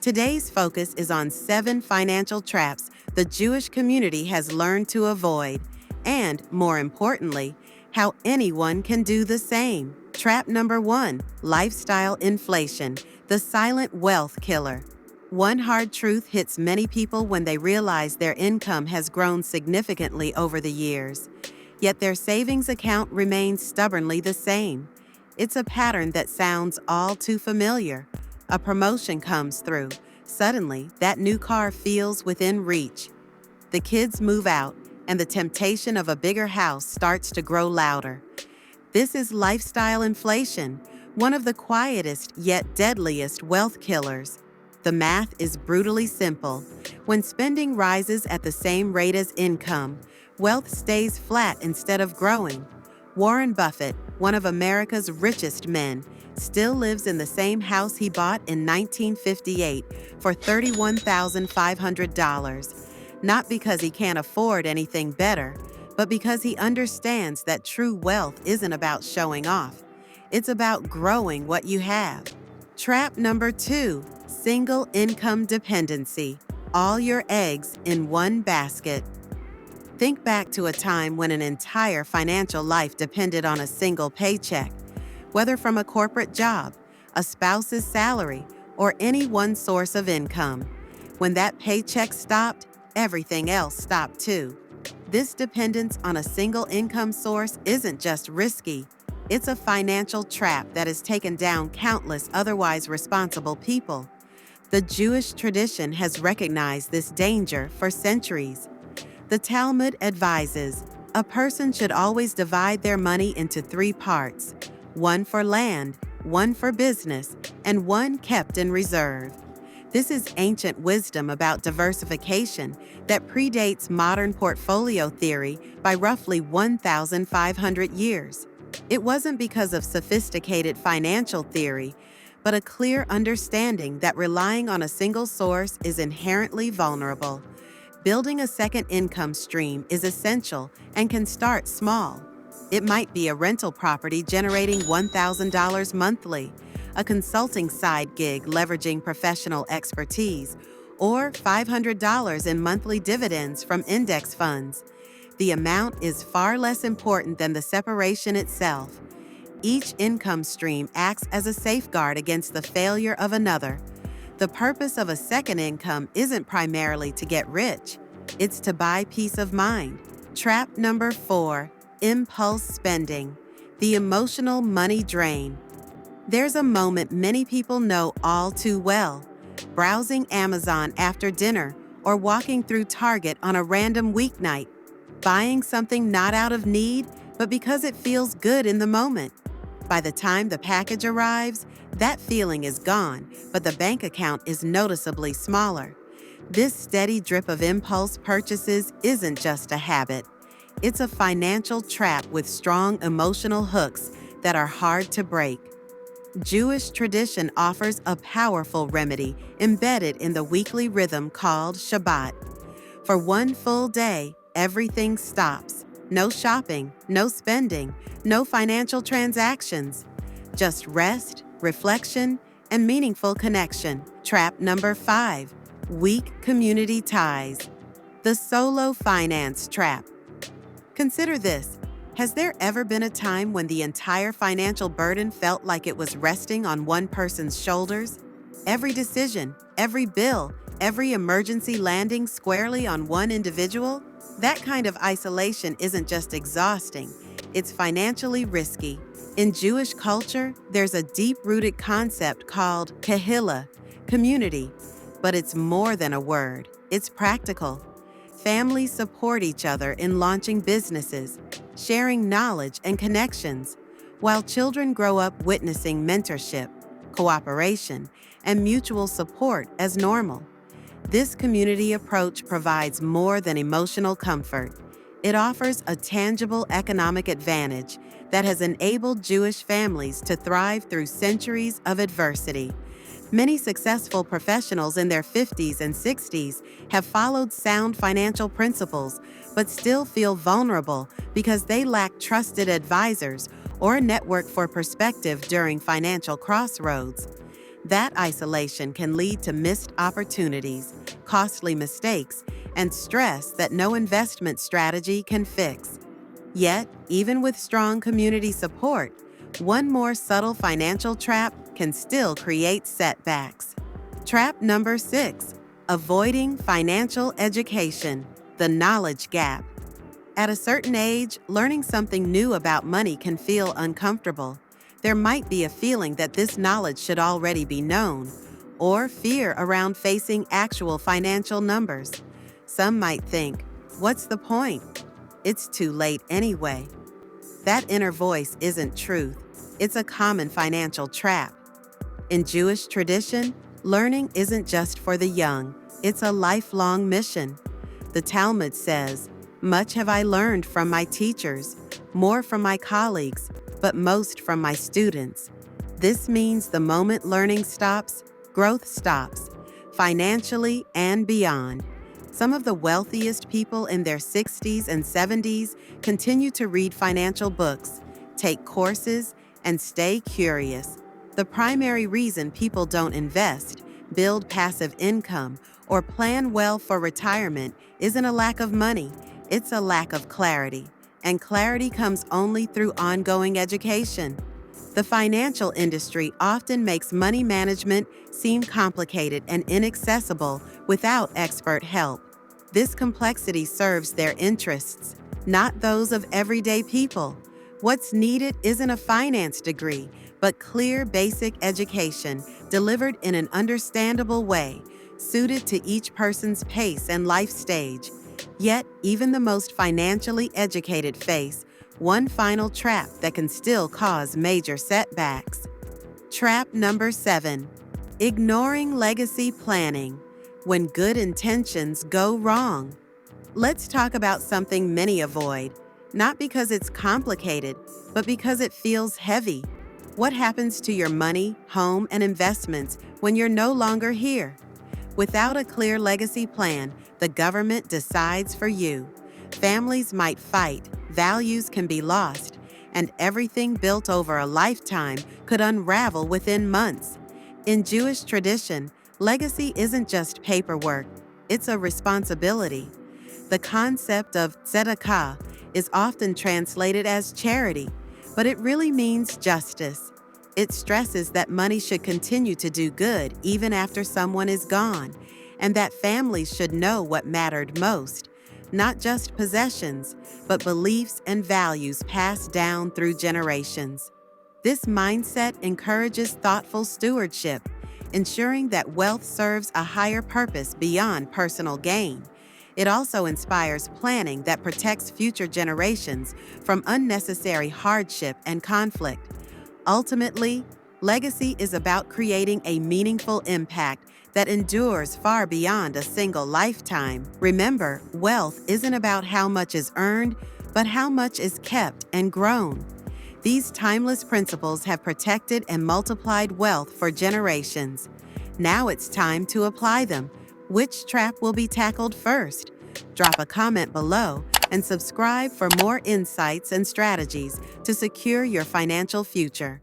Today's focus is on 7 financial traps the Jewish community has learned to avoid, and, more importantly, how anyone can do the same. Trap number 1: lifestyle inflation, the silent wealth killer. One hard truth hits many people when they realize their income has grown significantly over the years, yet their savings account remains stubbornly the same. It's a pattern that sounds all too familiar. A promotion comes through. Suddenly, that new car feels within reach. The kids move out, and the temptation of a bigger house starts to grow louder. This is lifestyle inflation, one of the quietest yet deadliest wealth killers. The math is brutally simple. When spending rises at the same rate as income, wealth stays flat instead of growing. Warren Buffett, one of America's richest men, still lives in the same house he bought in 1958 for $31,500, not because he can't afford anything better, but because he understands that true wealth isn't about showing off. It's about growing what you have. Trap number 2: single income dependency. All your eggs in one basket. Think back to a time when an entire financial life depended on a single paycheck, whether from a corporate job, a spouse's salary, or any one source of income. When that paycheck stopped, everything else stopped too. This dependence on a single income source isn't just risky, it's a financial trap that has taken down countless otherwise responsible people. The Jewish tradition has recognized this danger for centuries. The Talmud advises, a person should always divide their money into 3 parts: one for land, one for business, and one kept in reserve. This is ancient wisdom about diversification that predates modern portfolio theory by roughly 1,500 years. It wasn't because of sophisticated financial theory, but a clear understanding that relying on a single source is inherently vulnerable. Building a second income stream is essential and can start small. It might be a rental property generating $1,000 monthly, a consulting side gig leveraging professional expertise, or $500 in monthly dividends from index funds. The amount is far less important than the separation itself. Each income stream acts as a safeguard against the failure of another. The purpose of a second income isn't primarily to get rich, it's to buy peace of mind. Trap number 4: impulse spending, the emotional money drain. There's a moment many people know all too well: browsing Amazon after dinner or walking through Target on a random weeknight, buying something not out of need, but because it feels good in the moment. By the time the package arrives, that feeling is gone, but the bank account is noticeably smaller. This steady drip of impulse purchases isn't just a habit. It's a financial trap with strong emotional hooks that are hard to break. Jewish tradition offers a powerful remedy embedded in the weekly rhythm called Shabbat. For one full day, everything stops. No shopping, no spending, no financial transactions. Just rest, reflection, and meaningful connection. Trap number 5: weak community ties. The solo finance trap. Consider this. Has there ever been a time when the entire financial burden felt like it was resting on one person's shoulders? Every decision, every bill, every emergency landing squarely on one individual? That kind of isolation isn't just exhausting, it's financially risky. In Jewish culture, there's a deep-rooted concept called kahila, community, but it's more than a word, it's practical. Families support each other in launching businesses, sharing knowledge and connections, while children grow up witnessing mentorship, cooperation, and mutual support as normal. This community approach provides more than emotional comfort. It offers a tangible economic advantage that has enabled Jewish families to thrive through centuries of adversity. Many successful professionals in their 50s and 60s have followed sound financial principles, but still feel vulnerable because they lack trusted advisors or a network for perspective during financial crossroads. That isolation can lead to missed opportunities, costly mistakes, and stress that no investment strategy can fix. Yet, even with strong community support, one more subtle financial trap can still create setbacks. Trap number 6: avoiding financial education, the knowledge gap. At a certain age, learning something new about money can feel uncomfortable. There might be a feeling that this knowledge should already be known, or fear around facing actual financial numbers. Some might think, what's the point? It's too late anyway. That inner voice isn't truth. It's a common financial trap. In Jewish tradition, learning isn't just for the young, it's a lifelong mission. The Talmud says, "Much have I learned from my teachers, more from my colleagues, but most from my students." This means the moment learning stops, growth stops, financially and beyond. Some of the wealthiest people in their 60s and 70s continue to read financial books, take courses, and stay curious. The primary reason people don't invest, build passive income, or plan well for retirement isn't a lack of money, it's a lack of clarity. And clarity comes only through ongoing education. The financial industry often makes money management seem complicated and inaccessible without expert help. This complexity serves their interests, not those of everyday people. What's needed isn't a finance degree, but clear basic education delivered in an understandable way, suited to each person's pace and life stage. Yet, even the most financially educated face one final trap that can still cause major setbacks. Trap number 7: ignoring legacy planning when good intentions go wrong. Let's talk about something many avoid, not because it's complicated, but because it feels heavy. What happens to your money, home, and investments when you're no longer here? Without a clear legacy plan, the government decides for you. Families might fight, values can be lost, and everything built over a lifetime could unravel within months. In Jewish tradition, legacy isn't just paperwork, it's a responsibility. The concept of tzedakah is often translated as charity, but it really means justice. It stresses that money should continue to do good even after someone is gone, and that families should know what mattered most, not just possessions, but beliefs and values passed down through generations. This mindset encourages thoughtful stewardship, ensuring that wealth serves a higher purpose beyond personal gain. It also inspires planning that protects future generations from unnecessary hardship and conflict. Ultimately, legacy is about creating a meaningful impact that endures far beyond a single lifetime. Remember, wealth isn't about how much is earned, but how much is kept and grown. These timeless principles have protected and multiplied wealth for generations. Now it's time to apply them. Which trap will be tackled first? Drop a comment below and subscribe for more insights and strategies to secure your financial future.